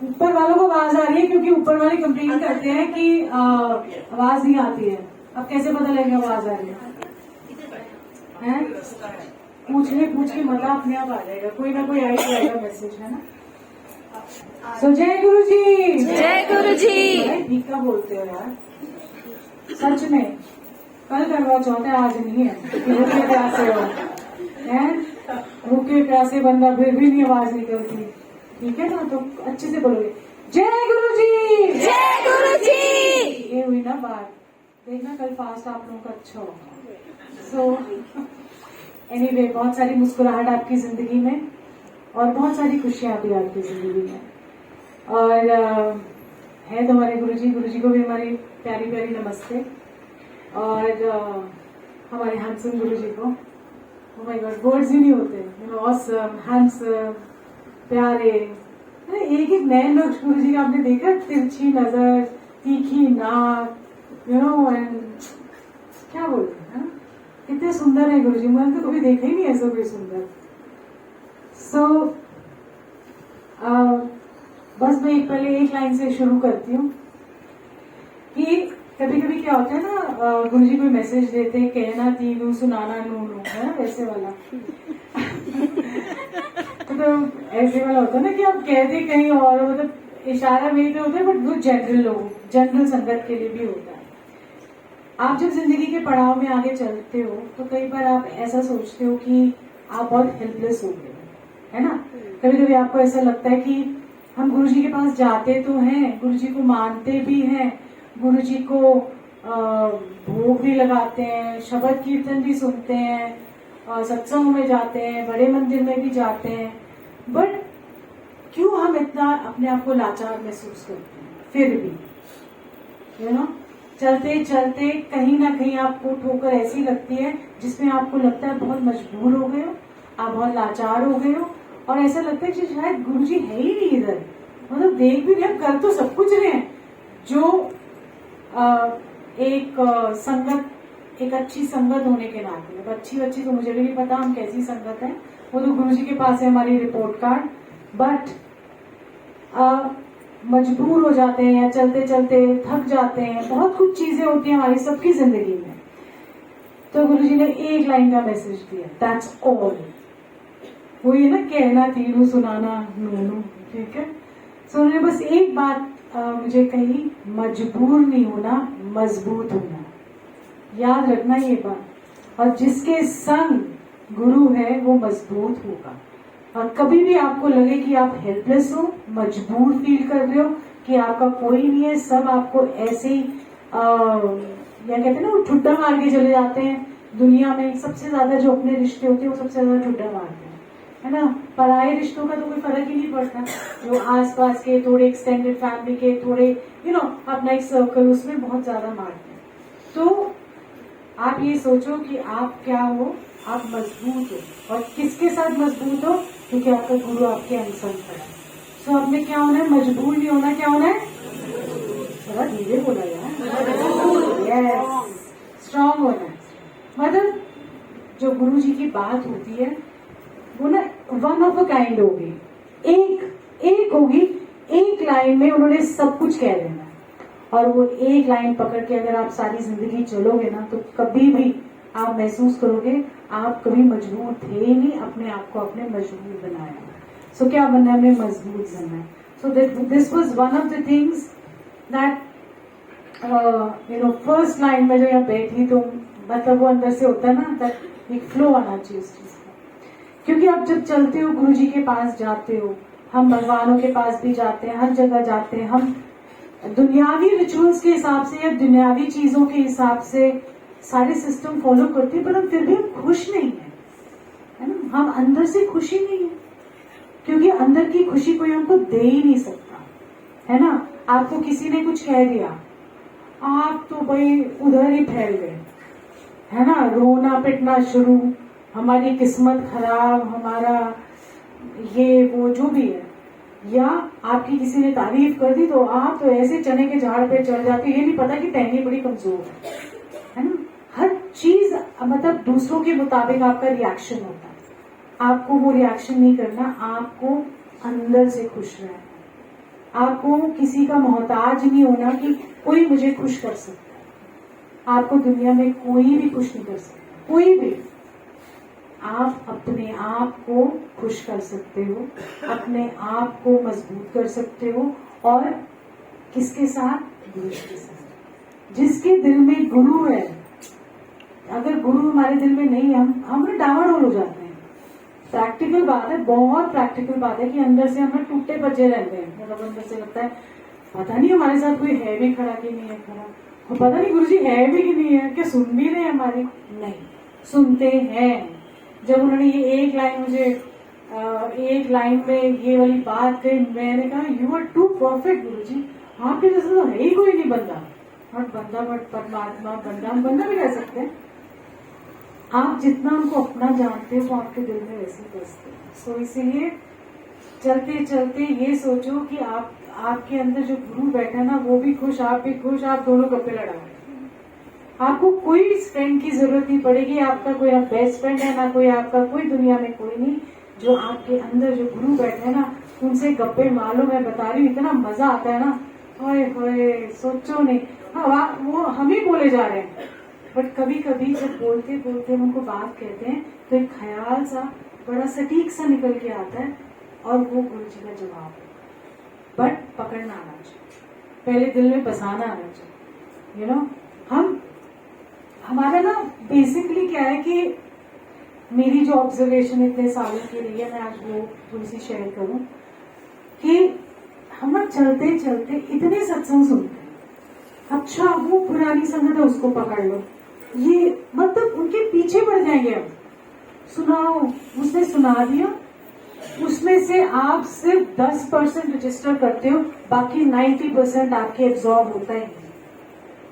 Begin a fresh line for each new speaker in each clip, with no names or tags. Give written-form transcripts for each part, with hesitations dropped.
ऊपर वालों को आवाज आ रही है क्योंकि ऊपर वाले कंप्लेन करते हैं कि आवाज नहीं आती है। अब कैसे पता लगेगा आवाज आ रही है? पूछ के मजा अपने आप आ जाएगा, कोई ना कोई आएगा मैसेज, है ना। सो जय गुरु जी।
जय गुरु जी।
ठीक बोलते हो यार, सच में। कल करवा चौथ है, आज नहीं है। भूखे प्यासे हो हैं, भूखे प्यासे बंदा फिर भी नहीं आवाज निकलती, ठीक है ना। तो अच्छे से बोलोगे जय गुरु जी।
जय गुरु जी।
ये हुई ना बात, देखना कल फास्ट आप लोगों का अच्छा होगा। सो एनीवे, बहुत सारी मुस्कुराहट आपकी जिंदगी में और बहुत सारी खुशियां भी आपकी जिंदगी में। और है तो हमारे गुरुजी को भी हमारी प्यारी प्यारी नमस्ते। और हमारे हैंडसम गुरुजी को, ओह माय गॉड, वर्ड्स ही नहीं होते। ऑसम, हैंडसम, प्यारे, एक एक नए लुक गुरुजी का आपने देखा, तिरछी नजर, तीखी नाक, एंड क्या बोलते हैं, कितने सुंदर है गुरुजी। मैंने तो कभी देखा ही नहीं ऐसा कोई सुंदर। सो बस मैं पहले एक लाइन से शुरू करती हूँ कि कभी कभी क्या होता है ना, गुरुजी कोई मैसेज देते, कहना तीनू सुनाना नूनू, है ना, वैसे वाला। तो ऐसे वाला होता है ना कि आप कहते कहीं और, मतलब इशारा में तो होता है, बट वो जनरल लोग, जनरल संगत के लिए भी होता है। आप जब जिंदगी के पड़ाव में आगे चलते हो तो कई बार आप ऐसा सोचते हो कि आप बहुत हेल्पलेस हो गए, है ना। कभी कभी आपको ऐसा लगता है कि हम गुरुजी के पास जाते तो हैं, गुरुजी को मानते भी हैं, गुरुजी को भोग भी लगाते हैं, शब्द कीर्तन भी सुनते हैं, सत्संग में जाते हैं, बड़े मंदिर में भी जाते हैं, बट क्यों हम इतना अपने आप को लाचार महसूस करते हैं? फिर भी चलते चलते कहीं ना कहीं आपको ठोकर ऐसी लगती है जिसमें आपको लगता है बहुत मजबूर हो गए हो, आप बहुत लाचार हो गए हो, और ऐसा लगता है कि शायद गुरुजी है ही नहीं इधर। मतलब देख भी रहे, कर तो सब कुछ रहे हैं, जो एक संगत, एक अच्छी संगत होने के नाते, अब अच्छी तो मुझे भी नहीं पता हम कैसी संगत है, वो तो गुरुजी के पास है हमारी रिपोर्ट कार्ड, बट मजबूर हो जाते हैं या चलते चलते थक जाते हैं। बहुत कुछ चीजें होती हैं हमारी सबकी जिंदगी में, तो गुरुजी ने एक लाइन का मैसेज दिया, दैट्स ऑल। वो ये ना, कहना तीनू सुनाना नूनू, ठीक है। सो उन्होंने बस एक बात मुझे कही, मजबूर नहीं होना, मजबूत होना। याद रखना ये बात। और जिसके संग गुरु है वो मजबूत होगा। और कभी भी आपको लगे कि आप हेल्पलेस हो, मजबूर फील कर रहे हो कि आपका कोई नहीं है, सब आपको ऐसे ही या कहते हैं ना, वो ठुड्डा मार के चले जाते हैं। दुनिया में सबसे ज्यादा जो अपने रिश्ते होते हैं वो सबसे ज्यादा ठुड्डा मारते हैं, है ना। पराये रिश्तों का तो कोई फर्क ही नहीं पड़ता, जो आसपास के थोड़े एक्सटेंडेड फैमिली के थोड़े अपना एक सर्कल, उसमें बहुत ज्यादा मारते हैं। तो आप ये सोचो कि आप क्या हो, आप मजबूत हो। और किसके साथ मजबूत हो? क्योंकि आपका गुरु आपके अनुसंग खड़ा है। सो आपने क्या होना है? मजबूर नहीं होना, क्या होना है? थोड़ा धीरे बोला यार, यस, स्ट्रांग होना है। मतलब जो गुरु जी की बात होती है वो ना वन ऑफ अ काइंड होगी, एक होगी, एक लाइन में उन्होंने सब कुछ कह देना है। और वो एक लाइन पकड़ के अगर आप सारी जिंदगी चलोगे ना, तो कभी भी आप महसूस करोगे आप कभी मजबूर थे ही नहीं, अपने आप को अपने मजबूर बनाया। सो क्या बनना है? हमें मजबूत बनना है। So this was one of the things that first line में जो यहाँ बैठी, तो मतलब वो अंदर से होता है ना, दैट एक फ्लो आना चाहिए उस चीज का। क्योंकि आप जब चलते हो, गुरु जी के पास जाते हो, हम भगवानों के पास भी जाते हैं, हर जगह जाते हैं, हम दुनियावी रिचुअल्स के हिसाब से या दुनियावी चीजों के हिसाब से सारे सिस्टम फॉलो करते हैं, पर हम फिर भी हम खुश नहीं है ना। हम अंदर से खुशी नहीं है, क्योंकि अंदर की खुशी कोई हमको दे ही नहीं सकता, है ना। आपको किसी ने कुछ कह दिया, आप तो भाई उधर ही फैल गए, है ना, रोना पिटना शुरू, हमारी किस्मत खराब, हमारा ये वो जो भी है। या आपकी किसी ने तारीफ कर दी तो आप तो ऐसे चने के झाड़ पे चढ़ जाते, ये नहीं पता कि टहनी बड़ी कमजोर है ना। हर चीज मतलब दूसरों के मुताबिक आपका रिएक्शन होता है, आपको वो रिएक्शन नहीं करना, आपको अंदर से खुश रहना। आपको किसी का मोहताज नहीं होना कि कोई मुझे खुश कर सकता है। आपको दुनिया में कोई भी खुश नहीं कर सकता, कोई भी। आप अपने आप को खुश कर सकते हो, अपने आप को मजबूत कर सकते हो। और किसके साथ? गुरु के साथ। जिसके दिल में गुरु है, अगर गुरु हमारे दिल में नहीं, हम डावाडोल हो जाते हैं। प्रैक्टिकल बात है, बहुत प्रैक्टिकल बात है कि अंदर से हम टूटे बचे रहते हैं। मतलब अंदर से लगता है पता नहीं हमारे साथ कोई है भी खड़ा कि नहीं है खड़ा, और पता नहीं गुरुजी है भी कि नहीं है, क्या सुन भी रहे हैं हमारी? नहीं, सुनते हैं। जब उन्होंने ये एक लाइन मुझे एक लाइन में ये वाली बात कही, मैंने कहा यू आर टू परफेक्ट गुरुजी, आपके जैसा तो है ही कोई नहीं बंदा। और बंदा बट परमात्मा, बंदा भी कह सकते हैं। आप जितना उनको अपना जानते हो वो आपके दिल में वैसे बसते हैं। सो इसीलिए चलते चलते ये सोचो कि आपके अंदर जो गुरु बैठा है ना, वो भी खुश, आप भी खुश, आप दोनों गप्पे लड़ाओ। आपको कोई फ्रेंड की जरूरत नहीं पड़ेगी, आपका कोई बेस्ट फ्रेंड है ना, कोई आपका कोई दुनिया में कोई नहीं। जो आपके अंदर जो गुरु बैठे हैं ना, उनसे गप्पे मारो। मैं बता रही हूँ, इतना मजा आता है ना, ओए होए, सोचो नहीं। हाँ, वो हम ही बोले जा रहे हैं, बट कभी कभी जब बोलते बोलते हम उनको बात कहते हैं तो एक ख्याल सा बड़ा सटीक सा निकल के आता है, और वो गुरु जी का जवाब है। बट पकड़ना आना चाहिए, पहले दिल में बसाना आना चाहिए। यू नो, हमारा ना बेसिकली क्या है कि मेरी जो ऑब्जर्वेशन इतने सालों की रही है, मैं आज वो थोड़ी सी शेयर करूं कि हम ना चलते चलते इतने सत्संग सुनते हैं। अच्छा, वो पुरानी संगत है, उसको पकड़ लो, ये मतलब उनके पीछे पड़ जाएंगे। हम सुनाओ, उसने सुना दिया, उसमें से आप सिर्फ 10% रजिस्टर करते हो, बाकी 90% आपके एब्जॉर्ब होता है।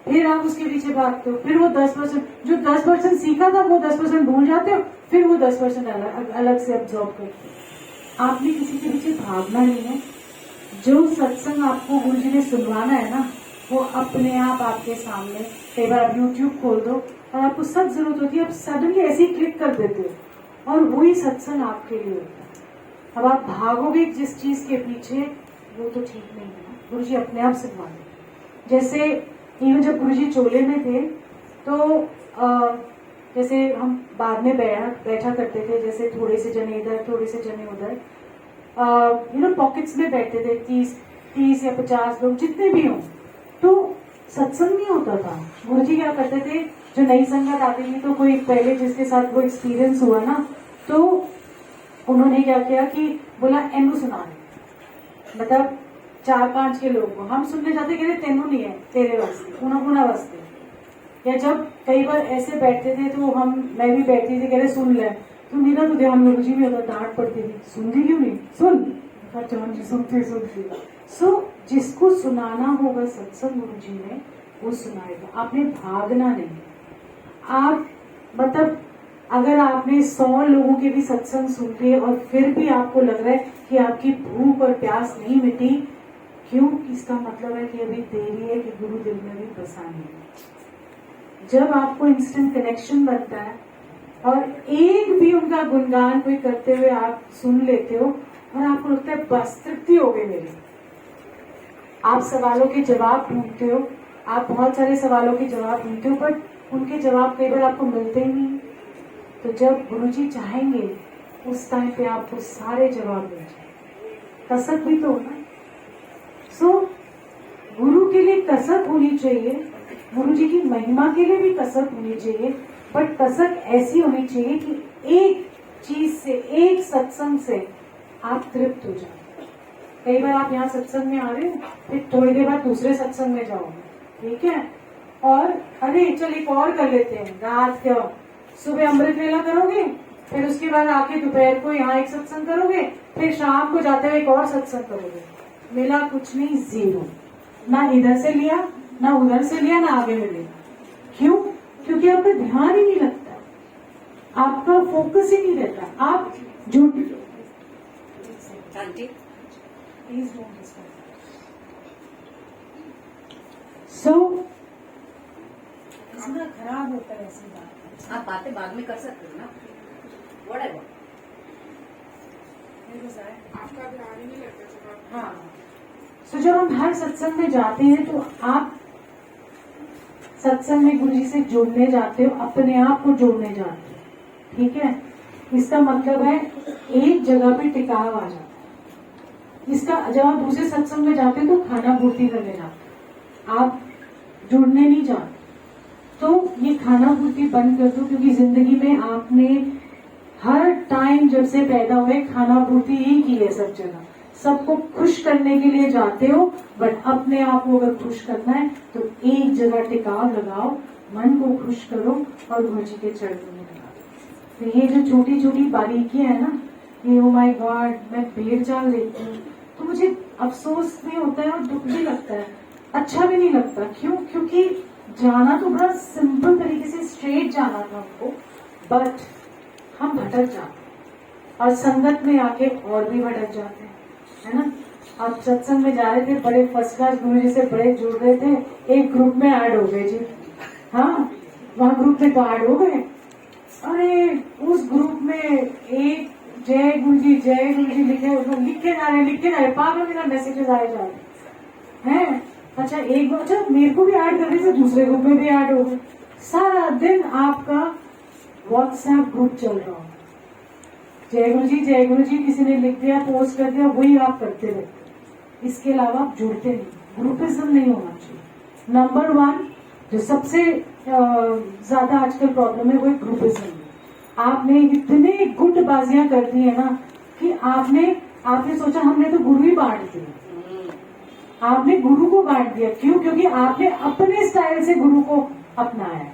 फिर आप उसके पीछे भागते हो, फिर वो 10% जो 10% सीखा था वो 10% भूल जाते हो, फिर वो 10% अलग से एब्जॉर्ब करते हो। आपने किसी के पीछे भागना नहीं है। जो सत्संग आपको गुरु जी ने सुनवाना है ना, वो अपने आप आपके सामने। कई बार आप YouTube खोल दो और आपको सब जरूरत होती है, आप सडनली ऐसे ही क्लिक कर देते हो और वही सत्संग आपके लिए होता है। अब आप भागोगे जिस चीज के पीछे, वो तो ठीक नहीं है। गुरु जी अपने आप सिखवाते। जैसे इवन जब गुरु जी चोले में थे तो जैसे हम बाद में बैठा करते थे, जैसे थोड़े से जने इधर, थोड़े से जने उधर, पॉकेट्स में बैठते थे, 30 या 50 लोग जितने भी हों। तो सत्संग नहीं होता था। गुरु जी क्या करते थे, जो नई संगत आती थी, तो कोई पहले जिसके साथ वो एक्सपीरियंस हुआ ना, तो उन्होंने क्या किया कि बोला एनु सुना रहे, मतलब 4-5 के लोगों को हम सुनने जाते, कह रहे तेनू नहीं है, तेरे वास्ते, उना वास्ते। या जब कई बार ऐसे बैठते थे तो मैं भी बैठती थी, कह रहे सुन ले, तो मेरा तो ध्यान गुरु जी में होता, डांट पड़ती थी, सुनती क्यों नहीं, सुन। जॉन जी सुनते। सो जिसको सुनाना होगा सत्संग गुरु जी ने, वो सुनाएगा। आपने भागना नहीं। आप मतलब अगर आपने 100 लोगों के भी सत्संग सुन लिए और फिर भी आपको लग रहा है कि आपकी भूख और प्यास नहीं मिटी, क्यों? इसका मतलब है कि अभी देरी है कि गुरु दिल में भी बसा नहीं है। जब आपको इंस्टेंट कनेक्शन बनता है और एक भी उनका गुणगान कोई करते हुए आप सुन लेते हो और आपको लगता है बस तृप्ति हो गई मेरी। आप सवालों के जवाब ढूंढते हो, आप बहुत सारे सवालों के जवाब ढूंढते हो, बट उनके जवाब कई बार आपको मिलते ही नहीं। तो जब गुरुजी चाहेंगे उस टाइम पे आपको सारे जवाब मिल जाए। कसक भी तो होना। सो गुरु के लिए कसक होनी चाहिए, गुरु जी की महिमा के लिए भी कसक होनी चाहिए, बट कसक ऐसी होनी चाहिए कि एक चीज से, एक सत्संग से आप तृप्त हो जाए। कई बार आप यहाँ सत्संग में आ रहे हो, फिर थोड़ी देर बाद दूसरे सत्संग में जाओगे, ठीक है, और अरे चल एक और कर लेते हैं, रात के सुबह अमृत वेला करोगे, फिर उसके बाद आके दोपहर को यहाँ एक सत्संग करोगे, फिर शाम को जाते हुए एक और सत्संग करोगे। मिला कुछ नहीं, जीरो। ना इधर से लिया, ना उधर से लिया, ना आगे में लिया। क्यों? क्योंकि आपका ध्यान ही नहीं लगता, आपका फोकस ही नहीं रहता। आप झूठ इतना खराब होता है ऐसी बात।
आप बातें बाद में कर सकते हो ना, व्हाटएवर। आपका ध्यान ही नहीं लगता जब आप
हाँ, तो जब हम हर सत्संग में जाते हैं तो आप सत्संग में गुरु जी से जुड़ने जाते हो, अपने आप को जोड़ने जाते हो, ठीक है। इसका मतलब है एक जगह पे टिकाव आ जाता है। इसका जब आप दूसरे सत्संग में जाते हो तो खाना पूर्ति करने जाते हो, आप जुड़ने नहीं जाते। तो ये खाना पूर्ति बंद कर दो, क्योंकि जिंदगी में आपने हर टाइम जब से पैदा हुए खाना पूर्ति ही की है सब जगह। सबको खुश करने के लिए जाते हो, बट अपने आप को अगर खुश करना है तो एक जगह टिकाव लगाओ, मन को खुश करो और गुरु जी के चरणों में लगाओ। तो ये जो छोटी छोटी बारीकियां है ना, ये ओ माय गॉड मैं भेड़ चाल लेती हूँ तो मुझे अफसोस भी होता है और दुख भी लगता है, अच्छा भी नहीं लगता। क्यों? क्योंकि जाना तो बड़ा सिंपल तरीके से स्ट्रेट जाना था हमको, बट हम भटक जाते हैं और संगत में आके और भी भटक जाते हैं, है ना। आप सत्संग में जा रहे थे, बड़े फर्स्ट क्लास गुरु जी से बड़े जुड़ रहे थे, एक ग्रुप में ऐड हो गए जी, हाँ वहाँ ग्रुप में तो ऐड हो गए। अरे उस ग्रुप में एक जय गुरु जी लिख के जा रहे पागल मेरा मैसेजेस आए जा रहे हैं। अच्छा एक बार अच्छा मेरे को भी ऐड कर दी, दूसरे ग्रुप में भी ऐड हो गए। सारा दिन आपका व्हाट्सएप ग्रुप चल रहा हो, जय गुरु जी किसी ने लिख दिया, पोस्ट कर दिया, वही आप करते रहते। इसके अलावा आप जुड़ते नहीं, ग्रुपिज्म नहीं होना चाहिए। नंबर 1 जो सबसे ज्यादा आजकल प्रॉब्लम है वो ग्रुपिज्म। आपने इतने गुटबाजियां कर दी है ना कि आपने सोचा हमने तो गुरु ही बांट दिया, आपने गुरु को बांट दिया। क्यों? क्योंकि आपने अपने स्टाइल से गुरु को अपनाया है,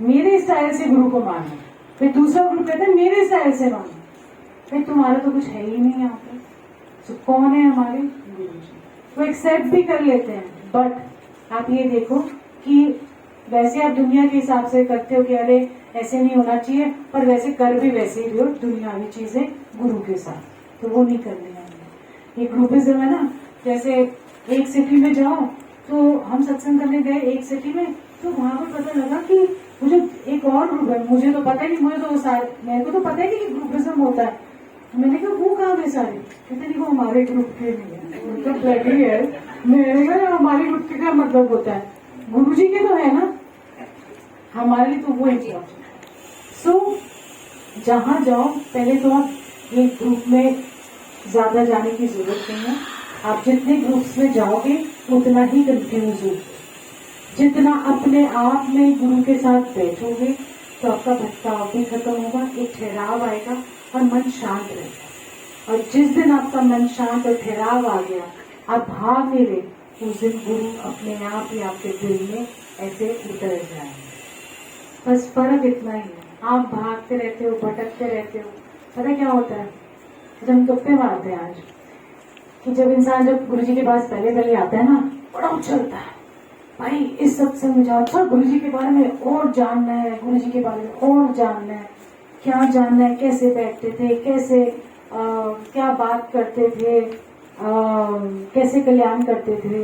मेरे स्टाइल से गुरु को माना। फिर दूसरा ग्रुप कहता है मेरे स्टाइल से माना। फिर तुम्हारा तो कुछ है ही नहीं यहाँ पे, तो कौन है हमारे गुरु जी? तो एक्सेप्ट भी कर लेते हैं, बट आप ये देखो कि वैसे आप दुनिया के हिसाब से करते हो कि अरे ऐसे नहीं होना चाहिए, पर वैसे कर भी वैसे ही रहे हो दुनियावी चीजें गुरु के साथ, तो वो नहीं करनी है। ये ग्रुपिज्म है ना, जैसे एक सिटी में जाओ, तो हम सत्संग करने गए एक सिटी में, तो वहां पर पता लगा कि मुझे एक और ग्रुप है, मुझे तो पता ही नहीं, मेरे को तो पता है कि ग्रुपिज्म होता है। मैंने कहा वो कहाँ गए सारे? कहते नहीं वो हमारे ग्रुप के नहीं है। उनका ब्लडी है, मेरे कहा हमारे ग्रुप के क्या मतलब होता है? गुरु जी के तो है ना, हमारे लिए तो वो है। सो जहाँ जाओ पहले तो आप ये ग्रुप में ज्यादा जाने की जरूरत नहीं है। आप जितने ग्रुप्स में जाओगे उतना ही कंफ्यूज हो, जितना अपने आप में गुरु के साथ बैठोगे तो आपका भटकाव भी खत्म होगा, एक ठहराव आएगा और मन शांत रहेगा। और जिस दिन आपका मन शांत और ठहराव आ गया, आप भाग नहीं रहे, उस दिन गुरु अपने आप ही आपके दिल में ऐसे उतर जाएंगे। बस फर्क इतना ही है, आप भागते रहते हो, भटकते रहते हो। पता क्या होता है, जब हम गप्पे मारते हैं आज कि जब गुरु जी के पास पहले आता है ना, बड़ा उछलता है भाई इस सत्संग में जाओ, अच्छा गुरु जी के बारे में और जानना है, गुरु जी के बारे में और जानना है, क्या जानना है, कैसे बैठते थे, कैसे क्या बात करते थे, कैसे कल्याण करते थे,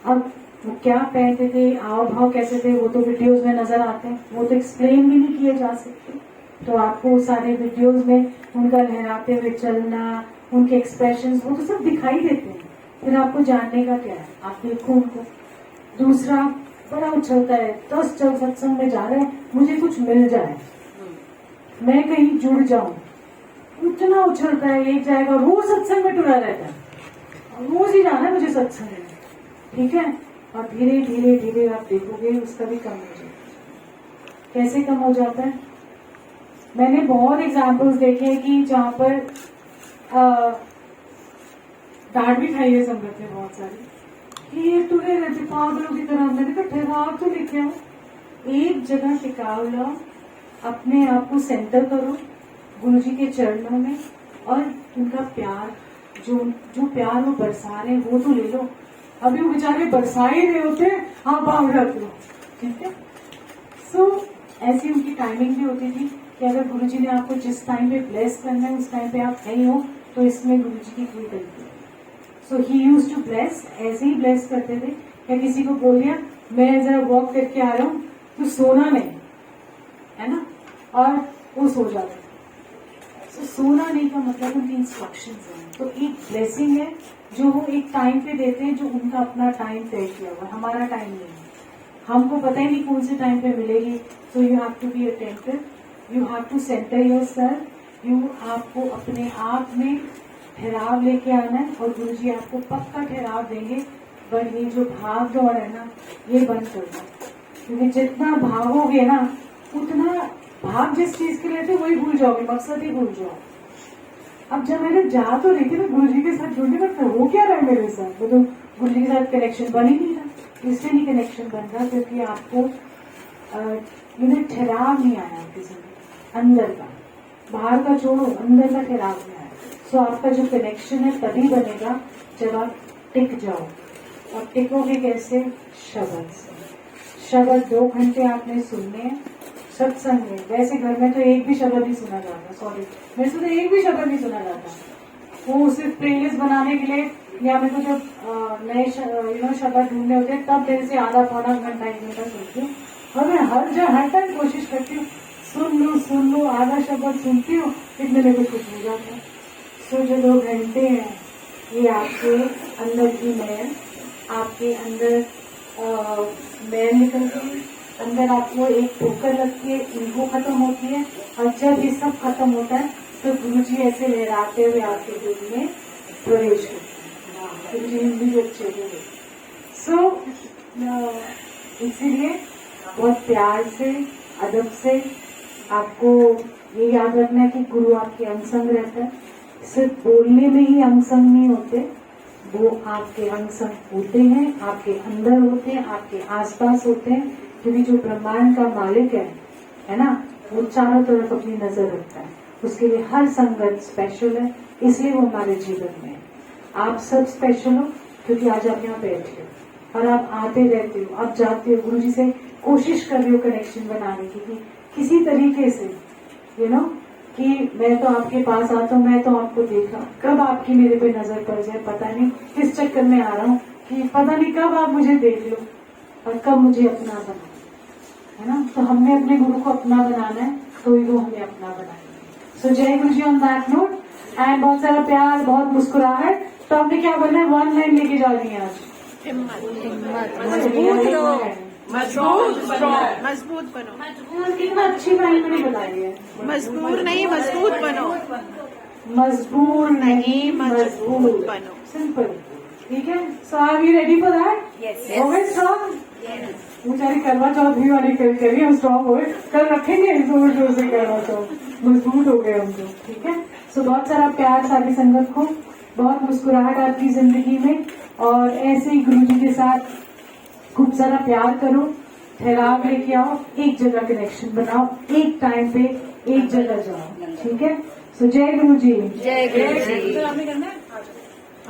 अब वो क्या पहनते थे, आव भाव कैसे थे, वो तो वीडियोस में नजर आते हैं, वो तो एक्सप्लेन भी नहीं किए जा सकते। तो आपको सारे वीडियोस में उनका लहराते हुए चलना, उनके एक्सप्रेशंस, वो तो सब दिखाई देते हैं। फिर आपको जानने का क्या है, आप देखो उनको। दूसरा बड़ा उछलता है, 10 जब सत्संग में जा रहे हैं, मुझे कुछ मिल जाए, मैं कहीं जुड़ जाऊं, इतना उछलता है, एक जाएगा, रोज सत्संग में टुरा रहता है, रोज ही जाना है मुझे सत्संग में, ठीक है। और धीरे धीरे धीरे आप देखोगे उसका भी कम हो जाएगा। कैसे कम हो जाता है? मैंने बहुत एग्जाम्पल्स देखे हैं कि जहाँ पर डांट भी खाई है संगत में बहुत सारी, ये टुरे रहते पागलों की तरह। मैंने कहा ठहराव तो लेके आओ, एक जगह टिकाव लाओ, अपने आप को सेंटर करो गुरु जी के चरणों में, और उनका प्यार जो प्यार वो बरसा रहे हैं वो तो ले लो। अभी वो बेचारे बरसा ही रहे होते, आप भाग जाते हो, ठीक है। सो ऐसी उनकी टाइमिंग भी होती थी कि अगर गुरु जी ने आपको जिस टाइम पे ब्लेस करना है उस टाइम पे आप नहीं हो, तो इसमें गुरु जी की कोई गलती है। सो ही यूज्ड टू ब्लेस, ऐसे ही ब्लेस करते थे। या किसी को बोल दिया मैं जरा वॉक करके आ रहा हूँ, तो सोना नहीं, है ना, और वो सो जाता था। तो सोना नहीं का मतलब उनकी इंस्ट्रक्शंस हैं। तो एक ब्लेसिंग है जो वो एक टाइम पे देते हैं, जो उनका अपना टाइम तय किया हुआ है, हमारा टाइम नहीं है। हमको पता ही नहीं कौन से टाइम पे मिलेगी। So you have to be attentive, you have to centre yourself, you आपको अपने आप में ठहराव लेके आना है और गुरु जी आपको पक्का ठहराव देंगे। पर ये जो भाग दौड़ है ना, ये बंद कर दो, क्योंकि जितना भागोगे ना उतना भाग जिस चीज के लिए थे वही भूल जाओगे, मकसद ही भूल जाओ। अब जब मैंने जा तो रही थी ना गुरु जी के साथ जुड़ने में, तो हो क्या रहा है मेरे साथ, वो तो गुरु जी के साथ कनेक्शन बन ही नहीं रहा। इसलिए नहीं कनेक्शन बन रहा क्योंकि आपको ठहराव नहीं आया आपकी जिंदगी अंदर का, बाहर का छोड़ो, अंदर का ठहराव नहीं आया। सो आपका जो कनेक्शन है तभी बनेगा जब आप टिक जाओ। और टिकोगे कैसे? शब्द से। शब्द 2 घंटे आपने सुनने हैं सत्संग में। वैसे घर में तो एक भी शब्द नहीं सुना जाता, सॉरी मेरे से तो एक भी शब्द नहीं सुना जाता। वो सिर्फ प्लेलिस्ट बनाने के लिए या मेरे को जब नए शब्द ढूंढने होते हैं तब मेरे से आधा पौना घंटा 1 घंटा सुनती हूँ। और मैं हर टाइम कोशिश करती हूँ सुन लूँ, आधा शब्द सुनती हूँ, इतने में कुछ हो जाता है। सो जो 2 घंटे हैं ये आपके अंदर की मैल, आपके अंदर मैल निकलती है, अंदर आपको एक ठोकर लगती है, ईगो खत्म होती है। और जब ये सब खत्म होता है तो गुरु जी ऐसे लहराते हुए आपके दिल में प्रवेश करते हैं। गुरु जी हिंदी भी अच्छे से। सो इसीलिए बहुत प्यार से, अदब से आपको ये याद रखना है कि गुरु आपके अंग संग रहता है। सिर्फ बोलने में ही अंग संग नहीं होते, वो आपके अंग संग होते हैं, आपके अंदर होते हैं, आपके आसपास होते हैं। क्योंकि जो ब्रह्मांड का मालिक है ना, वो चारों तरफ अपनी नजर रखता है। उसके लिए हर संगत स्पेशल है, इसलिए वो हमारे जीवन में है। आप सब स्पेशल हो क्योंकि आज आप यहाँ बैठे हो और आप आते रहते हो, आप जाते हो। गुरु जी से कोशिश कर रहे हो कनेक्शन बनाने की कि किसी तरीके से कि मैं तो आपके पास आता हूँ, मैं तो आपको देखा, कब आपकी मेरे पे नजर पड़ जाए पता नहीं, किस चक्कर में आ रहा हूँ कि पता नहीं कब आप मुझे देख लो और कब मुझे अपना बना, है ना। तो हमने अपने गुरु को अपना बनाना है, तो ही वो हमें अपना बनाएंगे। सो जय गुरु जी ऑन दैट नोट। एंड बहुत सारा प्यार, बहुत मुस्कुराहट। तो हमने क्या बनना है, 1 लाइन लेके जा रही है आज।
मजबूत बनो।
कितना अच्छी लाइन मैंने बताई है।
मजबूर नहीं, मजबूत बनो।
मजबूर नहीं, मजबूत
बनो।
सिंपल, ठीक है। So are we ready for that? हो गए स्ट्रॉन्ग? बेचारी करवा चौथ भी वाली करिए, हम स्ट्रॉन्ग हो गए। कल रखेंगे जोर जोर से करवा चौथ, मजबूत हो गए हम तो, ठीक है। सो बहुत सारा प्यार सारी संगत को, बहुत मुस्कुराहट आपकी जिंदगी में, और ऐसे ही गुरु जी के साथ खूब सारा प्यार करो, ठहराव लेके आओ, एक जगह कनेक्शन बनाओ, एक टाइम पे एक जगह जाओ, ठीक है। सो जय गुरु जी।
जय गुरु जी।
आपने करना है?